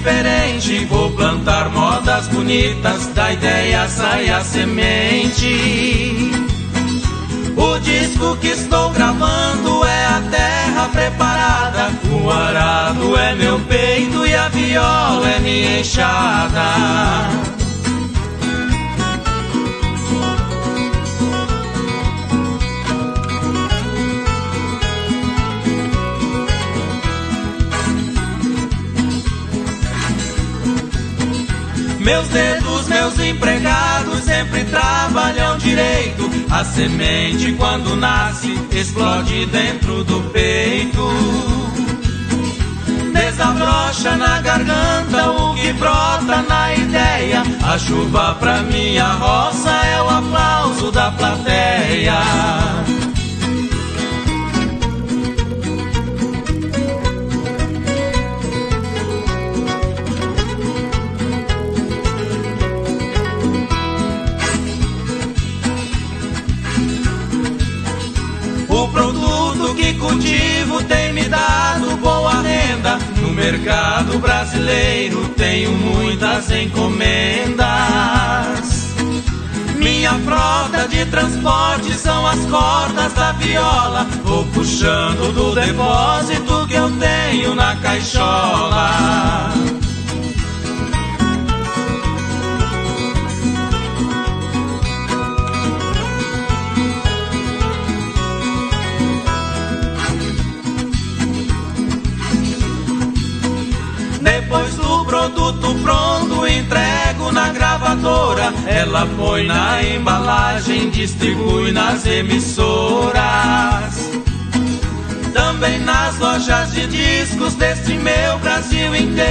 diferente. Vou plantar modas bonitas, da ideia sai a semente. O disco que estou gravando é a terra preparada. O arado é meu peito e a viola é minha enxada. Meus dedos, meus empregados sempre trabalham direito. A semente quando nasce explode dentro do peito. Desabrocha na garganta o que brota na ideia. A chuva pra minha roça é o aplauso da plateia. O produto que cultivo tem me dado boa renda. No mercado brasileiro tenho muitas encomendas. Minha frota de transporte são as cordas da viola. Vou puxando do depósito que eu tenho na caixola. Depois do produto pronto, entrego na gravadora. Ela põe na embalagem, distribui nas emissoras. Também nas lojas de discos deste meu Brasil inteiro.